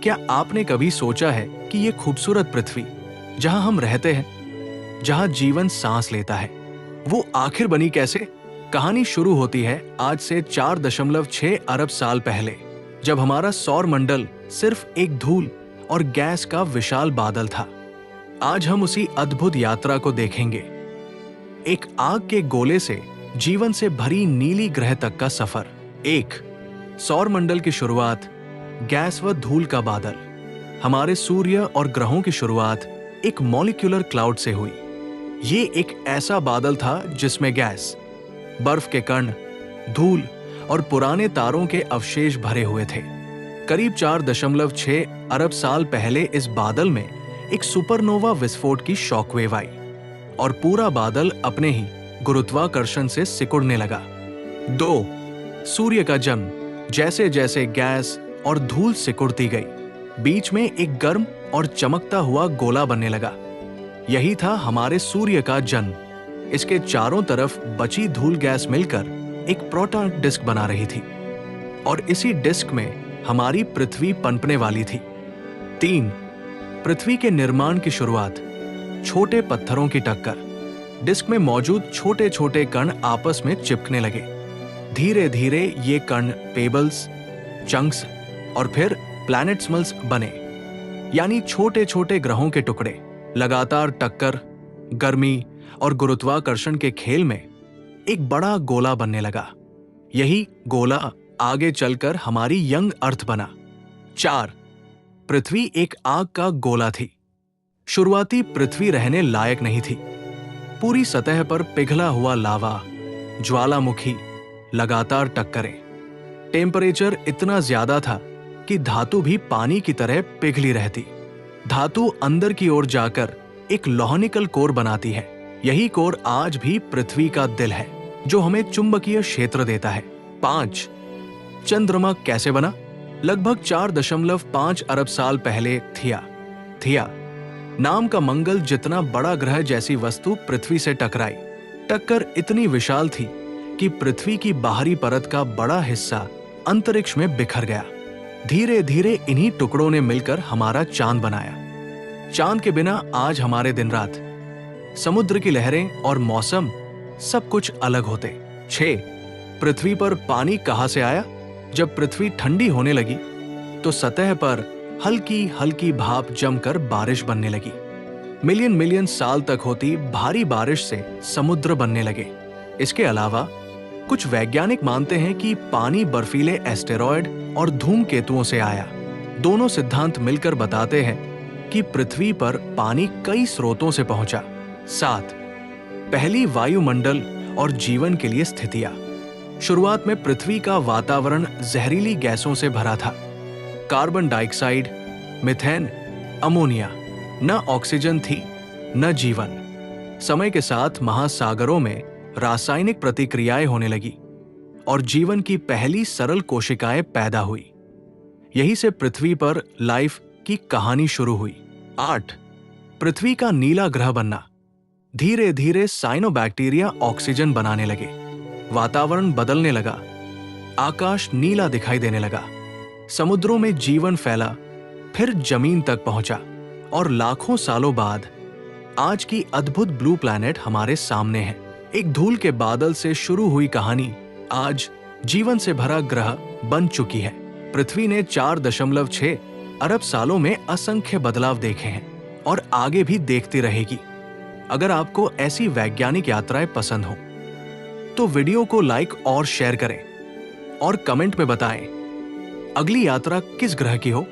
क्या आपने कभी सोचा है कि ये खूबसूरत पृथ्वी जहां हम रहते हैं, जहां जीवन सांस लेता है, वो आखिर बनी कैसे? कहानी शुरू होती है आज से 4.6 अरब साल पहले, जब हमारा सौर मंडल सिर्फ एक धूल और गैस का विशाल बादल था। आज हम उसी अद्भुत यात्रा को देखेंगे, एक आग के गोले से जीवन से भरी नीली ग्रह तक का सफर। एक सौर मंडल की शुरुआत गैस व धूल का बादल। हमारे सूर्य और ग्रहों की शुरुआत एक मॉलिक्यूलर क्लाउड से हुई। ये एक ऐसा बादल था जिसमें गैस, बर्फ के कण, धूल और पुराने तारों के अवशेष भरे हुए थे। करीब 4.6 अरब साल पहले इस बादल में एक सुपरनोवा विस्फोट की शॉकवेव आई और पूरा बादल अपने ही गुरुत्वाकर्षण से सिकुड़ने लगा। 2 सूर्य का जन्म। जैसे जैसे गैस और धूल सिकुड़ती गई, बीच में एक गर्म और चमकता हुआ गोला बनने लगा। यही था हमारे सूर्य का जन्म। इसके चारों तरफ बची धूल गैस मिलकर एक प्रोटॉन डिस्क बना रही थी और इसी डिस्क में हमारी पृथ्वी पनपने वाली थी। 3 पृथ्वी के निर्माण की शुरुआत। छोटे पत्थरों की टक्कर। डिस्क में मौजूद छोटे छोटे कण आपस में चिपकने लगे। धीरे धीरे ये कण पेबल्स, चंक्स और फिर प्लैनेट्समल्स बने, यानी छोटे छोटे ग्रहों के टुकड़े। लगातार टक्कर, गर्मी और गुरुत्वाकर्षण के खेल में एक बड़ा गोला बनने लगा। यही गोला आगे चलकर हमारी यंग अर्थ बना। 4 पृथ्वी एक आग का गोला थी। शुरुआती पृथ्वी रहने लायक नहीं थी। पूरी सतह पर पिघला हुआ लावा, ज्वालामुखी, लगातार टक्करें। टेम्परेचर इतना ज्यादा था कि धातु भी पानी की तरह पिघली रहती। धातु अंदर की ओर जाकर एक लोहनिकल कोर बनाती है। यही कोर आज भी पृथ्वी का दिल है, जो हमें चुंबकीय क्षेत्र देता है। 5 चंद्रमा कैसे बना? लगभग 4.5 अरब साल पहले थिया नाम का मंगल जितना बड़ा ग्रह जैसी वस्तु पृथ्वी से टकराई। टक्कर इतनी विशाल थी कि पृथ्वी की बाहरी परत का बड़ा हिस्सा अंतरिक्ष में बिखर गया। धीरे धीरे इन्हीं टुकड़ों ने मिलकर हमारा चांद बनाया। चांद के बिना आज हमारे दिन रात, समुद्र की लहरें और मौसम सब कुछ अलग होते। 6 पृथ्वी पर पानी कहां से आया? जब पृथ्वी ठंडी होने लगी तो सतह पर हल्की हल्की भाप जमकर बारिश बनने लगी। मिलियन मिलियन साल तक होती भारी बारिश से समुद्र बनने लगे। इसके अलावा कुछ वैज्ञानिक मानते हैं कि पानी बर्फीले एस्टेरॉयड और धूमकेतुओं से आया। दोनों सिद्धांत मिलकर बताते हैं कि पृथ्वी पर पानी कई स्रोतों से पहुंचा। 7 पहली वायुमंडल और जीवन के लिए स्थितियां। शुरुआत में पृथ्वी का वातावरण जहरीली गैसों से भरा था। Carbon dioxide, methane, ammonia. न ऑक्सीजन थी, न जीवन। समय के साथ महासागरों में रासायनिक प्रतिक्रियाएं होने लगी और जीवन की पहली सरल कोशिकाएं पैदा हुई। यही से पृथ्वी पर लाइफ की कहानी शुरू हुई। 8 पृथ्वी का नीला ग्रह बनना। धीरे धीरे साइनोबैक्टीरिया ऑक्सीजन बनाने लगे। वातावरण बदलने लगा। आकाश नीला दिखाई देने लगा। समुद्रों में जीवन फैला, फिर जमीन तक पहुंचा और लाखों सालों बाद आज की अद्भुत ब्लू प्लैनेट हमारे सामने है। एक धूल के बादल से शुरू हुई कहानी आज जीवन से भरा ग्रह बन चुकी है। पृथ्वी ने 4.6 अरब सालों में असंख्य बदलाव देखे हैं और आगे भी देखती रहेगी। अगर आपको ऐसी वैज्ञानिक यात्राएं पसंद हो तो वीडियो को लाइक और शेयर करें और कमेंट में बताएं अगली यात्रा किस ग्रह की हो।